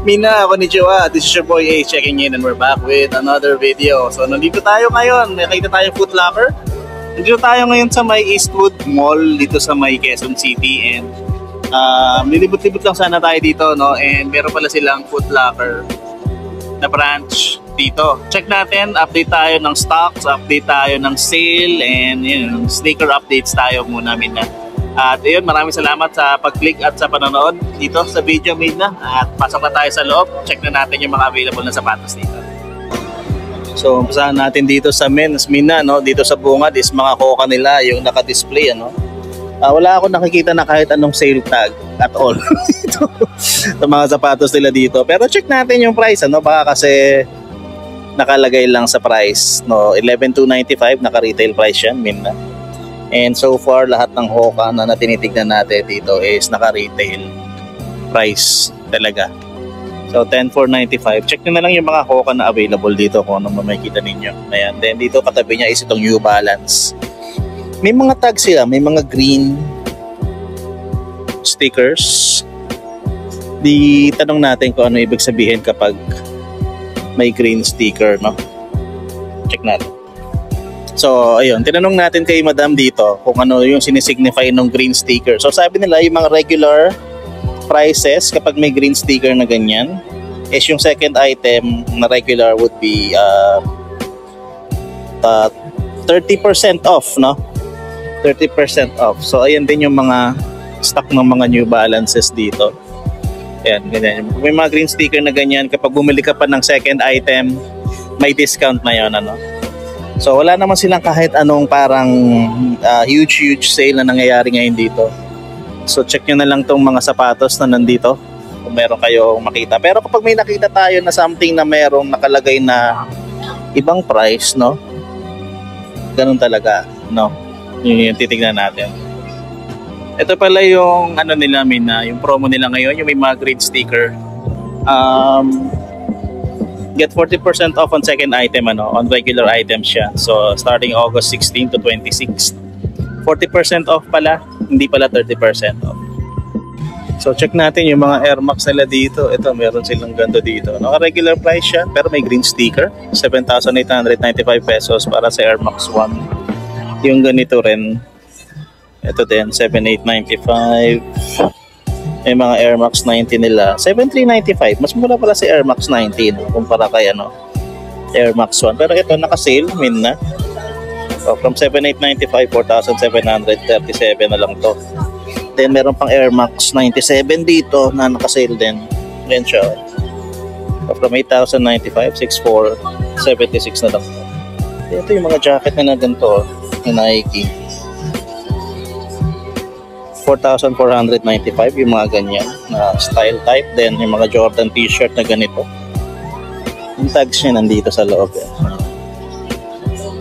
Mina, konnichiwa. This is your boy A checking in and we're back with another video. So nandito tayo ngayon, nakita tayo Foot Locker. Nandito tayo ngayon sa may Eastwood Mall dito sa may Quezon City and nilibot-libot lang sana tayo dito, no? And meron pala silang Foot Locker na branch dito. Check natin, update tayo ng stocks, update tayo ng sale, and yun, sneaker updates tayo muna, Mina. At yun, maraming salamat sa pag-click at sa panonood dito sa video, Mina. At pasok na tayo sa loob, check na natin yung mga available na sapatos dito. So, umpisahan natin dito sa men's, Mina, no? Dito sa bungad is mga Hoka nila, yung naka-display, ano? Wala ako nakikita na kahit anong sale tag at all dito sa mga sapatos nila dito. Pero check natin yung price, ano? Baka kasi nakalagay lang sa price, no? 11,295 naka-retail price yan, Mina. And so far, lahat ng Hoka na tinitignan natin dito is naka-retail price talaga. So, 10,495. Check nyo na lang yung mga Hoka na available dito kung ano makikita ninyo. Ayan. Then, dito katabi niya is itong New Balance. May mga tags sila. May mga green stickers. Di tanong natin kung ano ibig sabihin kapag may green sticker, no? Check natin. So, ayun, tinanong natin kay Madam dito kung ano yung sinisignify ng green sticker. So, sabi nila yung mga regular prices kapag may green sticker na ganyan is yung second item na regular would be 30% off, no? 30% off. So, ayan din yung mga stock ng mga New Balances dito. Ayan, ganyan. May mga green sticker na ganyan. Kapag bumili ka pa ng second item, may discount na yun, ano? So wala naman silang kahit anong parang huge sale na nangyayari ngayon dito. So check nyo na lang tong mga sapatos na nandito kung meron kayong makita. Pero kapag may nakita tayo na something na merong nakalagay na ibang price, no? Ganun talaga, no? Yung titignan natin. Ito pala yung ano nila, Mina, yung promo nila ngayon, yung may mga green sticker. Get 40% off on second item, ano, on regular items siya. So starting August 16 to 26. 40% off pala, hindi pala 30% off. So check natin yung mga Air Max nila dito. Ito, meron silang ganito dito. Naka-regular price siya, pero may green sticker. 7,895 pesos para sa Air Max 1. Yung ganito rin. Ito din, 7,895. May mga Air Max 90 nila, 7,395. Mas mura pala si Air Max 19 kumpara kay ano, Air Max 1. Pero ito naka-sale, Mina. So from 7,895, 4,737 na lang to. Then meron pang Air Max 97 dito na naka-sale din. Then siya. So from 8,095, 6,476 na lang to. Ito yung mga jacket na ganito, yung Nike. 4,495 yung mga ganyan na style type. Then yung mga Jordan t-shirt na ganito, yung tags niya nandito sa loob.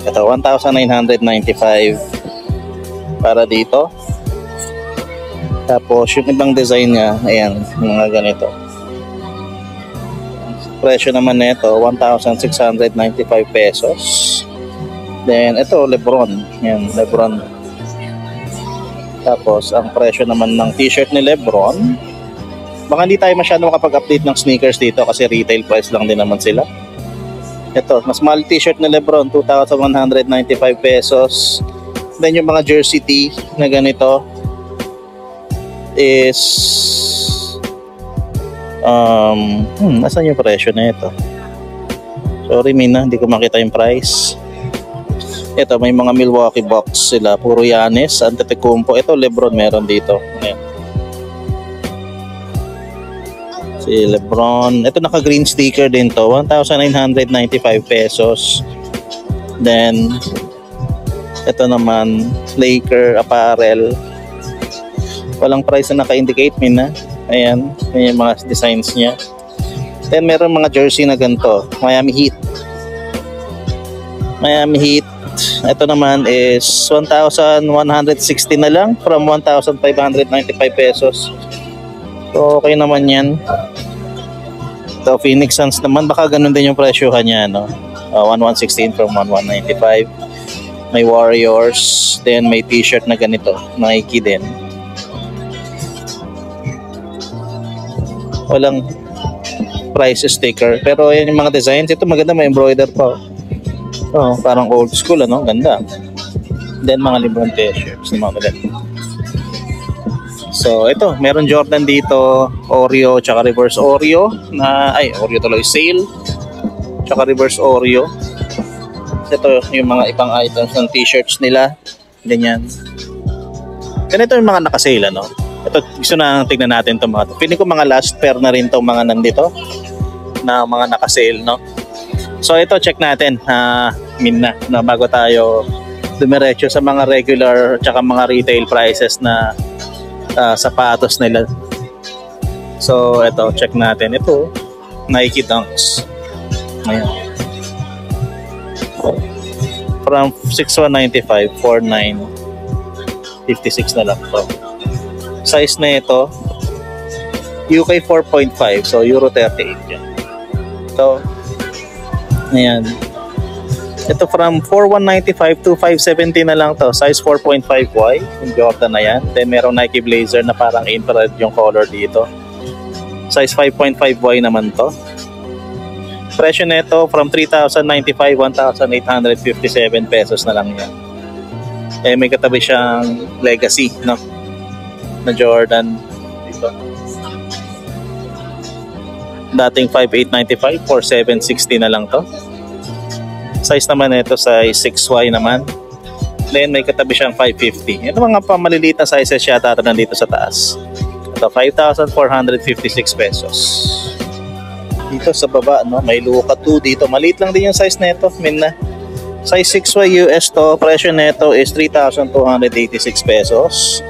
Ito 1,995 para dito. Tapos yung ibang design niya, ayan, mga ganito. Presyo naman nito 1,695 pesos. Then ito Lebron, yan, Lebron. Tapos, ang presyo naman ng t-shirt ni Lebron, baka hindi tayo masyado makapag-update ng sneakers dito kasi retail price lang din naman sila. Ito, mas mahal t-shirt ni Lebron, 2,195 pesos. Then yung mga jersey tee na ganito is nasan yung presyo na ito? Sorry, Mina, hindi ko makita yung price. Ito, may mga Milwaukee Bucks sila. Puro Giannis, Antetokounmpo. Ito, Lebron meron dito. Ayan. Si Lebron. Ito, naka-green sticker din to. 1,995 pesos. Then, ito naman, Laker apparel. Walang price na naka-indicate, Mina. Ayan. Ayan yung mga designs niya. Then, meron mga jersey na ganito. Miami Heat. Miami Heat. Ito naman is 1,160 na lang from 1,595 pesos. So okay naman yan. Ito Phoenix Suns naman, baka ganun din yung presyohan niya, no? 1,116 from 1,195. May Warriors, then may t-shirt na ganito, Nike din. Walang price sticker. Pero yan yung mga designs. Ito maganda, may embroider pa. Oh, parang old school, ano? Ganda. Then mga libreng t-shirts ng mga ganito. So ito, meron Jordan dito, Oreo tsaka reverse Oreo na Oreo tuloy sale. Tsaka reverse Oreo. Ito yung mga ibang items ng t-shirts nila. Ganyan. Ganito yung mga naka-sale, ano. Ito, gusto na tignan natin itong mga. Piling ko mga last pair na rin itong mga nandito na mga naka-sale, no. So ito, check natin. Minna, na bago tayo dumiretso sa mga regular tsaka mga retail prices na sapatos nila. So ito, check natin. Ito, Nike Dunks. Ayan. From 6,195, 4,956 na lang to. Size na ito, UK 4.5, so Euro 38 yan. So, ayan. Ito from 4,195 to 570 na lang to. Size 4.5Y. Yung Jordan na yan. Then merong Nike Blazer na parang infrared yung color dito. Size 5.5Y naman to. Presyo nito from 3,095, 1,857 pesos na lang yan. May katabi siyang Legacy, no? Na Jordan. Dito. Dating 5,895, 4,760 na lang to. Size naman ito size 6Y naman. Then may katabi siyang 550. Ito mga pamaliliit na sizes yata ito nandito sa taas. Ito 5,456 pesos. Dito sa baba, no, may Luka 2 dito. Maliit lang din yung size nito, Minna. Size 6Y US to. Presyo nito is 3,286 pesos.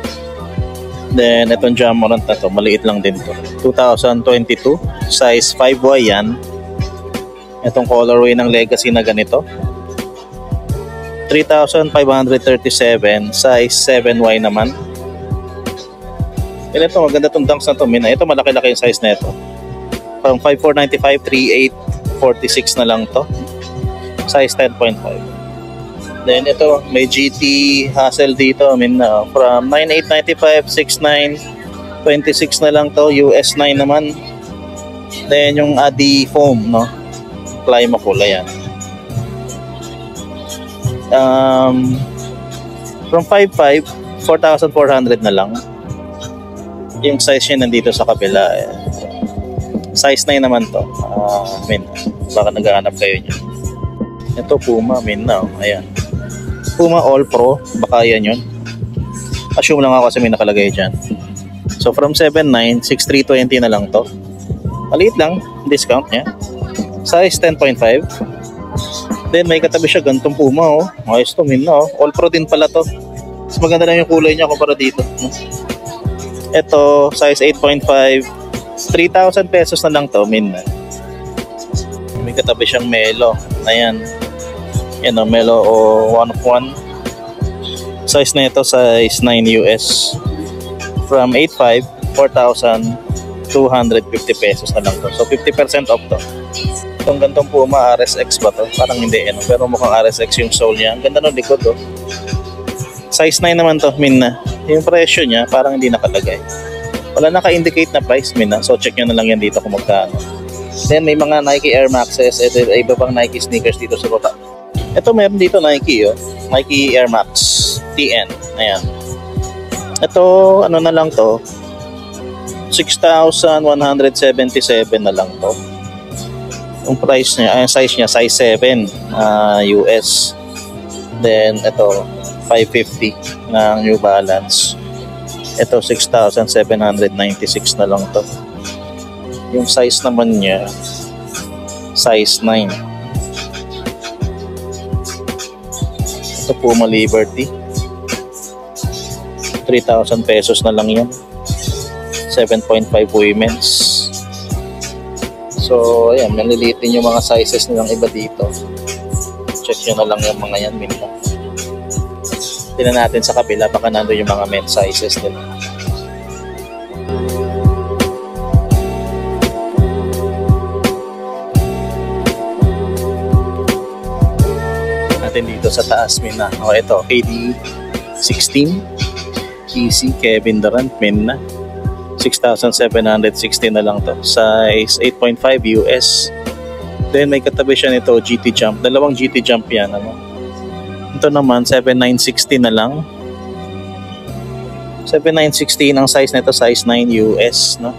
Then itong Jamorant na to, maliit lang din to. 2022, size 5Y yan. Itong colorway ng Legacy na ganito 3,537, size 7Y naman. Ito maganda itong Dunks na to, Mina. Ito malaki-laki yung size na ito. From 5,495, 3,846 na lang to. Size 10.5. Then ito may GT Hassel dito, Mina. From 9,895, 6,926 na lang to. US 9 naman. Then yung Adi Foam, no, Climacool, ayan. From 5,500, 4,400 na lang. Yung size niya nandito sa kabila. Size 9 naman to. Baka naghahanap kayo niya. Ito Puma, ayan. Puma All Pro, baka yan yun. Assume lang ako kasi may nakalagay dyan. So from 7,900, 6,320 na lang to. Maliit lang, discount niya. Size 10.5. Then may katabi siya gantong Puma, oh. Ayos to, All Pro din pala to. Mas maganda lang yung kulay niya kumpara dito. Ito, size 8.5. 3,000 pesos na lang to, Minna. May katabi siyang Melo. Ayan. Yan o, Melo o 1 of 1. Size na ito, size 9 US. From 8,500, 4,250 pesos na lang to. So 50% off to. Itong gantong Puma, RSX ba to? Parang hindi, pero mukhang RSX yung sole niya. Ang ganda ng likod, oh. Size 9 naman to, Minna. Yung presyo niya, parang hindi nakalagay. Wala naka-indicate na price, Minna. So check nyo na lang yan dito kung magkano. Then may mga Nike Air Maxes, iba pang Nike sneakers dito sa baba. Ito meron dito Nike, oh. Nike Air Max TN. Ayan. Ito, ano na lang to, 6,177 na lang to. Yung price niya, size niya, size 7 US. Then ito 550 ng New Balance. Ito 6,796 na lang to. Yung size naman niya, size 9. Ito Puma Liberty, 3,000 pesos na lang yan. 7.5 women's. So ayan, maliliit din yung mga sizes nilang iba dito. Check nyo na lang yung mga yan, Minna. Tingnan natin sa kabila, baka nandun yung mga men's sizes nila. Natin dito sa taas, Minna. O ito, KD 16 Easy Kevin Durant, Minna. 6,760 na lang to. Size 8.5 US. Then may katabi siya nito, GT Jump. Dalawang GT Jump yan. Ano? Ito naman, 7,960 na lang. 7,960 ang size nito, size 9 US. No?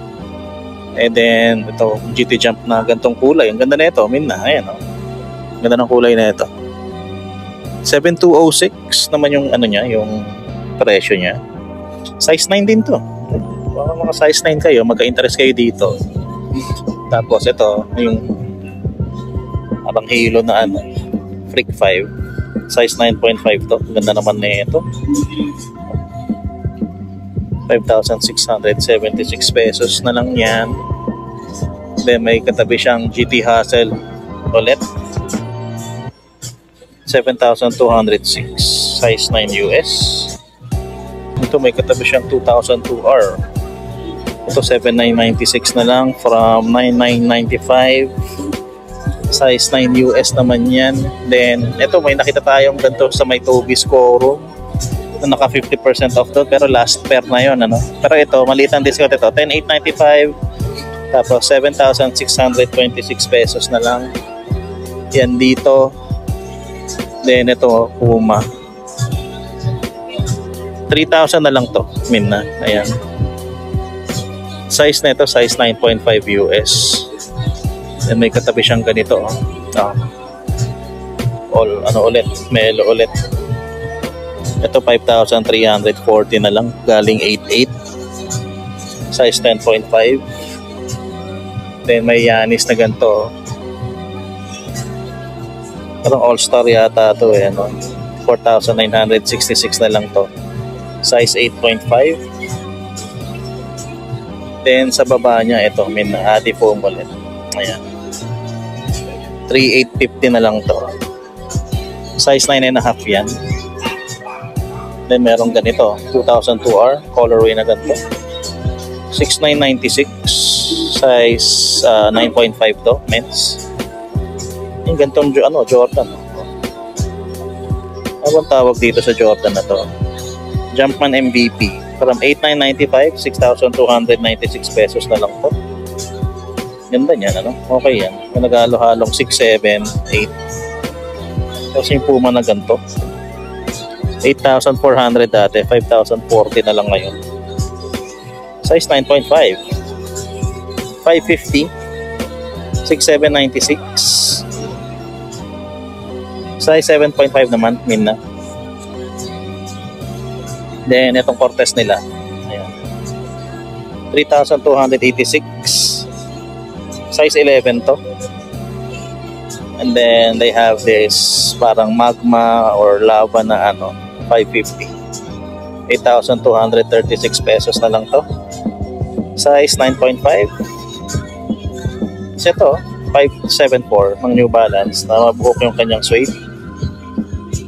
And then, ito, GT Jump na gantong kulay. Ang ganda na ito, Minna. Ayan, no? Ganda ng kulay na ito. 7,206 naman yung ano niya, yung presyo niya. Size 9 din to. Baka mga size 9 kayo, magka-interest kayo dito. Tapos ito, yung parang halo na ano, Freak 5. Size 9.5 to. Ganda naman na ito. 5,676 pesos na lang yan. Then may katabi siyang GT Hustle ulit. 7,206. Size 9 US. Ito may katabi siyang 2002R. Ito 7,996 na lang from 9,995. Size 9 US naman yan. Then ito may nakita tayong ganito sa may Toby's Showroom na naka 50% off doon, pero last pair na yon, ano. Pero ito maliit ang discount ito, 10,895. Tapos 7,626 pesos na lang yan dito. Then ito Puma, 3,000 na lang to, Minna. Ayan. Size nito, size 9.5 US. Then may katabi siyang ganito, oh. All ano ulit, Melo ulit. Ito 5,340 na lang, galing 88. Size 10.5. Then may Yanis na ganito. Parang all-star yata ito eh, ano. 4,966 na lang to. Size 8.5. Then sa baba niya ito, Adi foam ulit. Ayan. 3,850 na lang to. Size 9.5 yan. Then merong ganito, 2002R, colorway na ganito. 6,996. Size 9.5 to, men's. Yung gantong ano, Jordan. Ano bang tawag dito sa Jordan na to? Jumpman MVP. From 8,995, 6,296 pesos na lang to. Ganda niyan, ano? Okay yan. Yung nag-halo-halong 6, 7, 8. Tapos yung Puma na ganito. 8,400 dati, 5,040 na lang ngayon. Size 9.5. 550. 6,796. Size 7.5 naman, Minna. Then, itong Cortez nila. Ayan. 3,286. Size 11 to. And then, they have this parang magma or lava na ano, 550. 8,236 pesos na lang to. Size 9.5. Ito, 574 ng New Balance na mabuhok yung kanyang suede.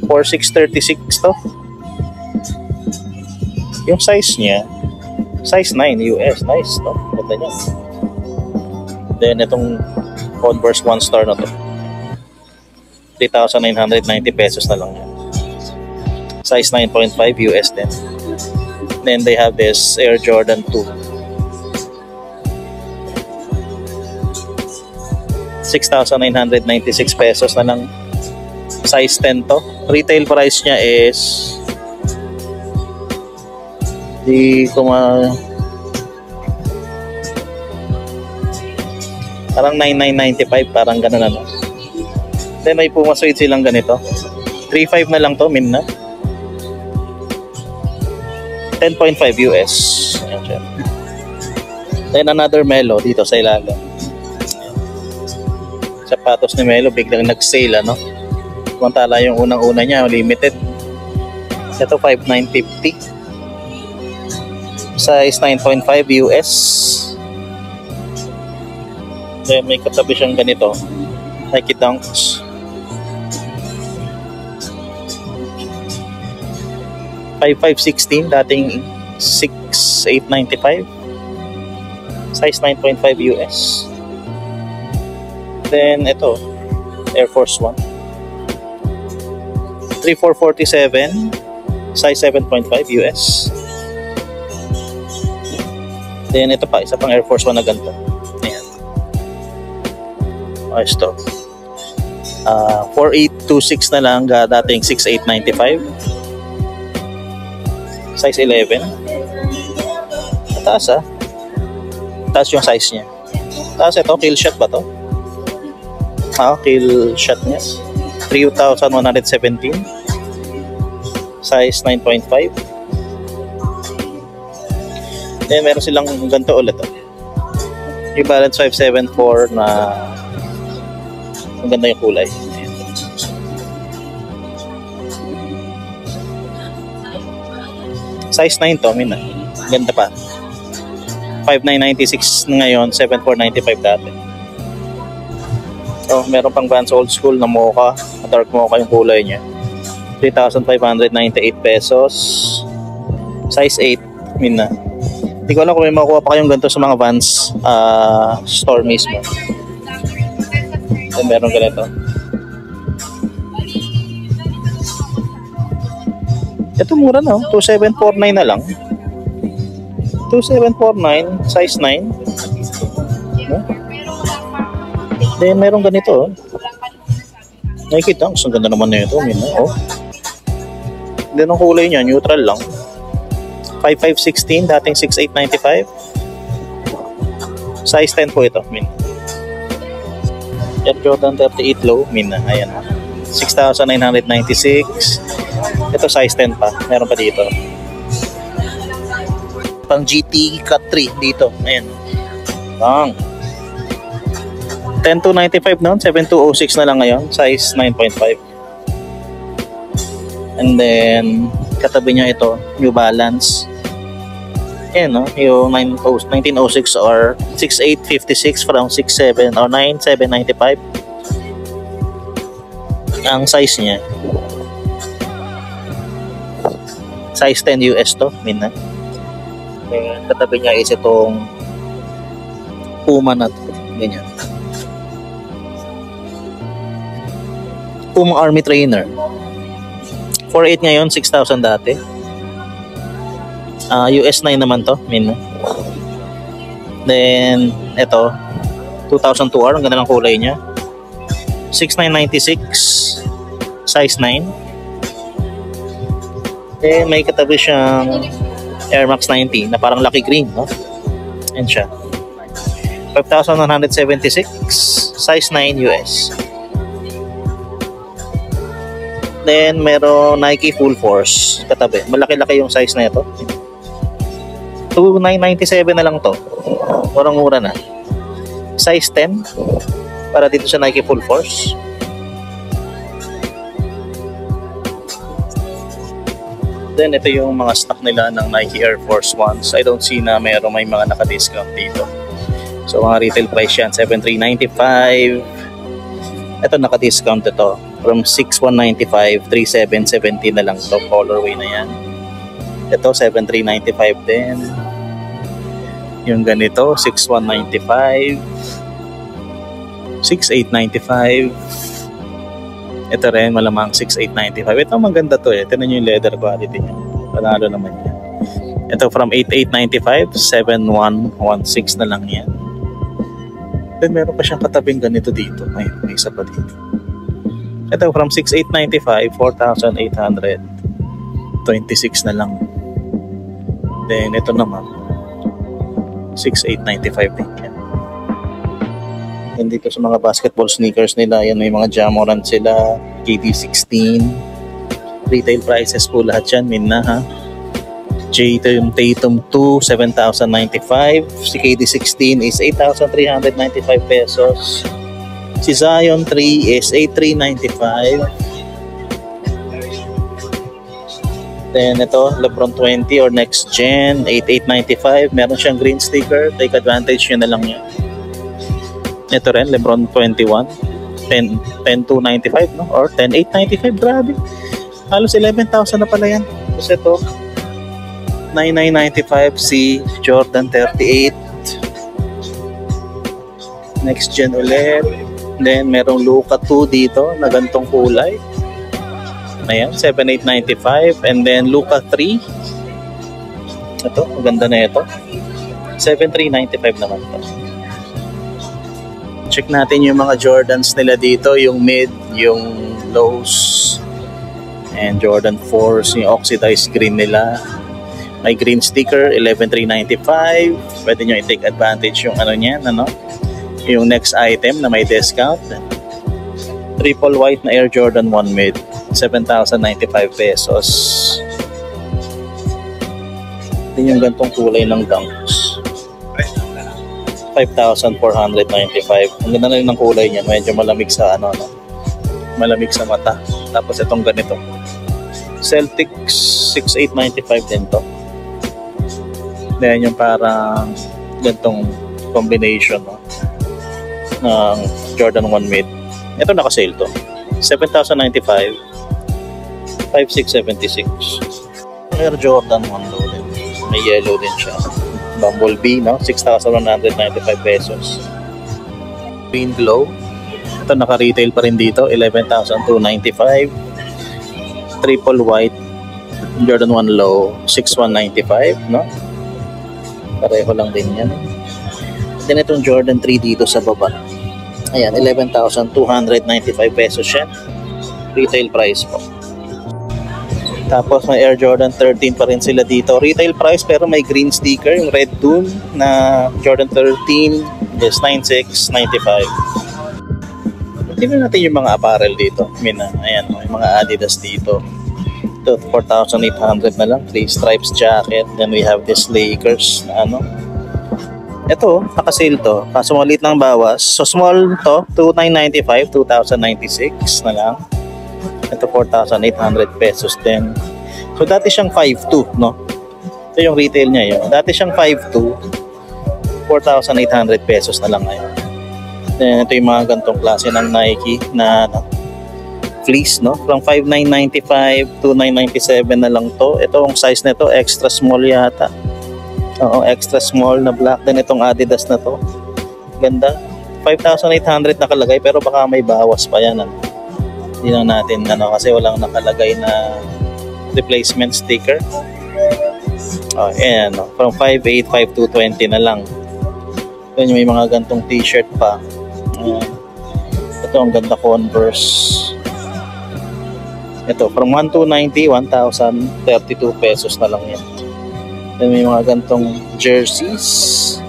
4,636 to. Yung size niya, size 9 US. Nice, no? Ganda niya. Then, itong Converse 1 star na to. 3,990 pesos na lang yan. Size 9.5 US din. Then they have this Air Jordan 2. 6,996 pesos na lang. Size 10 to. Retail price niya is parang 9,995, parang ganun ano. Then may Puma suede silang ganito. 3,500 na lang to, Minna. 10.5 US. Ayan siya. Then another Melo dito sa ilalim. Sapatos ni Melo biglang nag-sale, ano. Samantala yung unang-una niya limited. Ito 5,950. Size 9.5 US. Then may katabi siyang ganito, Nike Dunks. 5,516, dating 6,895. Size 9.5 US. Then ito, Air Force 1. 3,447. Size 7.5 US. Then ito pa, isa pang Air Force 1 na ganito. Ayan. Ayos to. 4826 na lang, dating 6895. Size 11. Mataas taas yung size niya. Taas ito, kill shot ba to? Kill shot niya. 3,117. Size 9.5. Then meron silang ganito ulit. New Balance 574 na ang ganda yung kulay. Size 9 to, mina. Ganda pa. 5,996 ngayon, 7,495 dati. So, meron pang Vans Old School na mocha, dark mocha yung kulay niya. 3,598 pesos. Size 8, mina. Hindi ko alam kung may makuha pa kayong ganito sa mga Vans store mismo. So, meron ganito. Ito mura na, 2,749 na lang. 2,749, size 9. Then meron ganito. Nakikita, ang ganda naman na ito. Then ang kulay niya, neutral lang. 5,516, dating 6,895. Size 10 po ito. Air Jordan 38 low. Ayan. 6,996. Ito size 10 pa. Meron pa dito. Pang GT Cut 3 dito. Ayan. 10,295 noon. 7,206 na lang ngayon. Size 9.5. And then, katabi niya ito, New Balance. Ayan, no? Yung 1906 or 6856 from 67 or 9795. Ang size niya. Size 10 US to, mina. Katabi niya is itong Puma na to. Ganyan. Puma Army Trainer. 4,800 ngayon, 6,000 dati. US 9 naman to, mina. Then, ito, 2002R. Ang ganda ng kulay niya. 6,996. Size 9. Then, may katabi siyang Air Max 90 na parang lucky green, no? Ayan siya. 5,176. Size 9 US. Then, meron Nike Full Force katabi. Malaki-laki yung size na ito. 2,997 na lang to. Murang-mura na. Size 10 para dito sa Nike Full Force. Then, ito yung mga stock nila ng Nike Air Force 1s. I don't see na may mga naka-discount dito. So, mga retail price yan, 7,395. Ito, naka-discount ito. From 6,195, 3,770 na lang ito. Colorway na yan. Ito, 7,395 din. Yung ganito, 6,195. 6,895. Ito rin, malamang 6,895. Ito, maganda to eh. Tignan nyo yung leather quality niya. Panalo naman yan. Ito, from 8,895, 7,116 na lang yan. Then, meron pa siyang katabing ganito dito. May isa pa dito. Ito, from 6,895, 4,826 na lang. Then, ito naman, 6,895 din yan. And dito sa mga basketball sneakers nila, yan may mga Jamoran sila, KD16. Retail prices po lahat yan, minna ha. Tatum 2, 7,095. Si KD16 is 8,395 pesos. Si Zion 3 is 8,395. Then ito, Lebron 20 or next gen, 8,895. Meron siyang green sticker. Take advantage nyo na lang yan. Ito rin, Lebron 21. 10,295, no? Or 10,895, grabe. Halos 11,000 na pala yan. Tapos ito, 9,995 si Jordan 38. Next gen ulit. Then, merong Luka 2 dito na gantong kulay. Ayan, 7,895. And then, Luka 3. Ito, maganda na ito. 7,395 naman to. Check natin yung mga Jordans nila dito, yung mid, yung lows, and Jordan 4s, yung oxidized green nila. May green sticker, 11,395. Pwede nyo i-take advantage yung ano niyan, ano? Yung next item na may discount. Triple white na Air Jordan 1 mid, 7,095 pesos. Ito yung gantong kulay ng Dunks. 5,495. Ang ganda na rin ng kulay niya. Medyo malamig sa ano, no? Malamig sa mata. Tapos itong ganito. Celtics 6,895 din to. Then yung parang gantong combination, no? Ng Jordan 1 mid. Ito naka-sale to. 7,095. 5,676. Air Jordan 1 low din. May yellow din siya. Bumblebee, no? 6,195 pesos. Green glow. Ito naka-retail pa rin dito. 11,295. Triple white Jordan 1 low. 6,195, no? Pareho lang din yan. Then itong Jordan 3 dito sa baba. Ayan, 11,295 pesos siya. Retail price po. Tapos may Air Jordan 13 pa rin sila dito. Retail price pero may green sticker, yung red tune na Jordan 13 is 9695. Tingnan natin yung mga apparel dito. Ayan, may mga Adidas dito. Ito, 4,800 na lang. 3 stripes jacket. Then we have this Lakers na ano. Ito, naka-sale to. Kaso maliit lang bawas. So small to, 2,995, 2,096 na lang. Ito 4,800 pesos din. So dati siyang 5,200, no? Ito yung retail niya yun. Dati siyang 5,200, 4,800 pesos na lang ngayon. Then ito yung mga gantong klase ng Nike na fleece, no? From 5,995 to 997 na lang to. Ito ang size nito, extra small yata. Oo, extra small na black. Then itong Adidas na to. Ganda. 5,800 nakalagay pero baka may bawas pa yan, ano? Hindi lang natin kasi walang nakalagay na replacement sticker. Oh, ayan, no? From 5,855 to 20 na lang. Then may mga gantong t-shirt pa. Ito ang ganda Converse. Ito from 1,290, 1,032 pesos na lang yan. Then may mga gantong jerseys.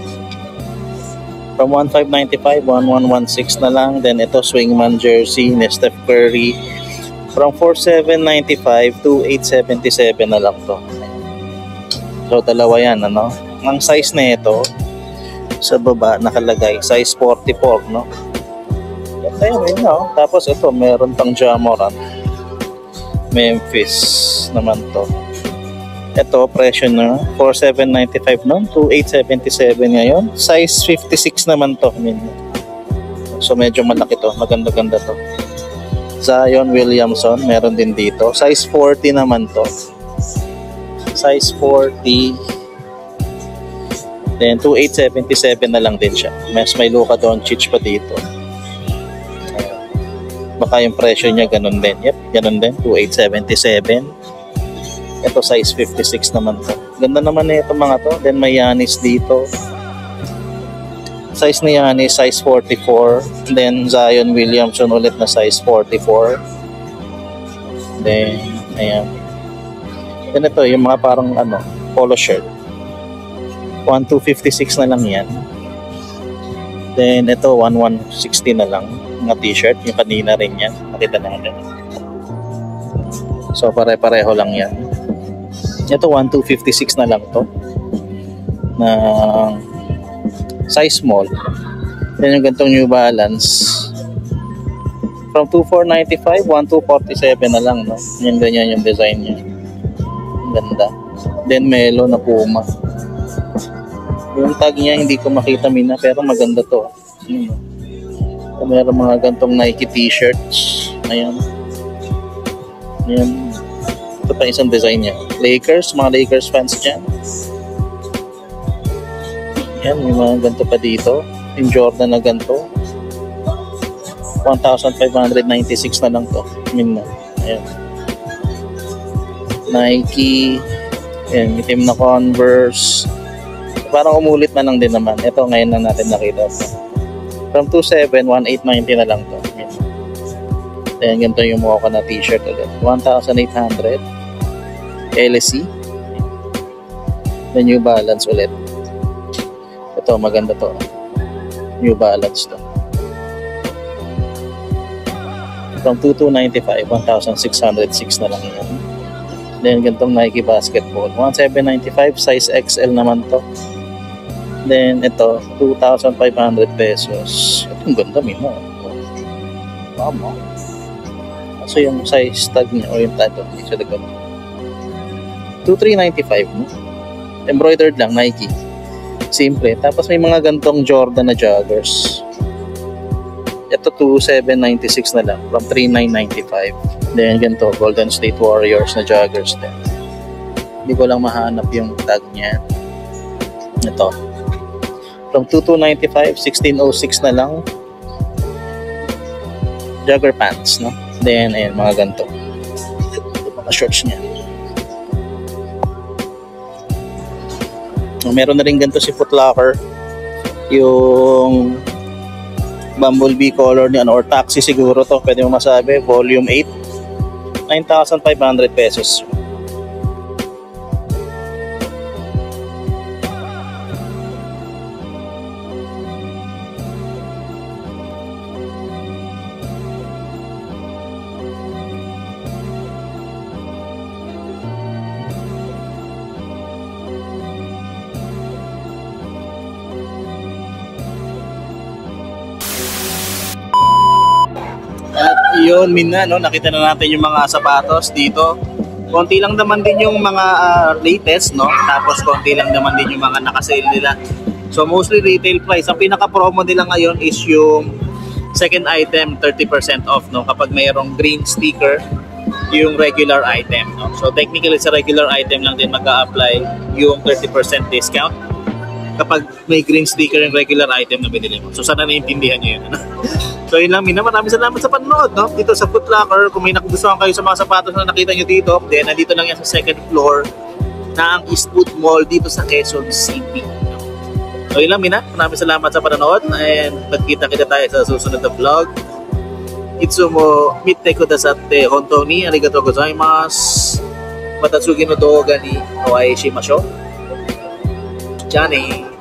From 1,595, 1,116 na lang. Then ito Swingman jersey ni Steph Curry. From 4,795 to 877 na lang to. So dalawa yan, ano? Ang size na ito sa baba nakalagay size 44, no? Ayun, no? Tapos ito meron pang Ja Morant. Memphis naman to. Ito, presyo na 4,795 noon to 877 ngayon. Size 56 naman to. So medyo malaki to. Maganda-ganda to. Zion Williamson, meron din dito. Size 40 naman to. Size 40. Then 2,877 na lang din siya. May Luka Doncic pa dito. Baka yung presyo niya ganun din. Yep, ganun din. 2,877. Ito size 56 naman to. Ganda naman na itong mga to. Then may Giannis dito. Size ni Giannis, size 44. Then Zion Williamson ulit na size 44. Then, ayan. Then ito, yung mga parang polo shirt. 1,256 na lang yan. Then ito, 1,160 na lang. Mga t-shirt. Yung kanina rin yan. Nakita natin. So pare-pareho lang yan. Ito 1,256 na lang to na size small. Yan yung gantong New Balance from 2,495 1,247 na lang, no? Yan, ganyan yung design niya. Ganda. Then Melo na Puma. Yung tag niya hindi ko makita pero maganda to. Meron mga gantong Nike t-shirts. Ayan. Ayan. Ito pa isang design niya. Lakers, mga Lakers fans dyan. Yan, may mga ganito pa dito. Yung Jordan na ganito. 1,596 na lang to. Ayan. Nike. Ayan, itim na Converse. Parang umulit man lang din naman. Ito ngayon lang natin nakita. From 2.7, 1.890 na lang to. Then ganito yung mukha na t-shirt ulit. 1,800. LSE. Then New Balance ulit. Ito maganda to. New Balance to. From 2,295, 1,606 na lang yan. Then ganitong Nike basketball, 1,795, size XL naman to. Then ito, 2,500 pesos. Itong ganda, Mino. Tama. So yung size tag niya o yung tag niya sa likod. 2,395, no? Embroidered lang, Nike. Simple. Tapos may mga gantong Jordan na joggers. Ito 2,796 na lang from 3,995. Then ganito, Golden State Warriors na joggers din. Hindi ko lang mahanap yung tag niya. Ito. From 2,295, 1,606 na lang. Jogger pants, no? Then, ayan, mga ganito. Mga shorts niya. Meron na rin ganito si Foot Locker. Yung Bumblebee color niya, or taxi siguro to. Pwede mo masabi. Volume 8. 9,500 pesos. At yun, Mina, no, nakita na natin yung mga sapatos dito. Konti lang naman din yung mga latest, no? Tapos konti lang naman din yung mga nakasale nila. So mostly retail price. Ang pinaka-promo nila ngayon is yung second item, 30% off, no? Kapag mayroong green sticker, yung regular item, no? So technically sa regular item lang din mag-a-apply yung 30% discount kapag may green sticker yung regular item na binili mo. So sana naiintindihan nyo yun, ano? So yun lang, Mina, maraming salamat sa panonood, no? Dito sa Foot Locker, kung may nakugustuhan kayo sa mga sapatos na nakita nyo dito, then nandito lang yan sa second floor ng Eastwood Mall dito sa Quezon City. So yun lang, Mina, maraming salamat sa panonood, and magkita-kita tayo sa susunod na vlog. Itsumo mitte kudasatte hontou ni arigatou gozaimasu. Matatsugi no douga ni oai shimashou. Johnny.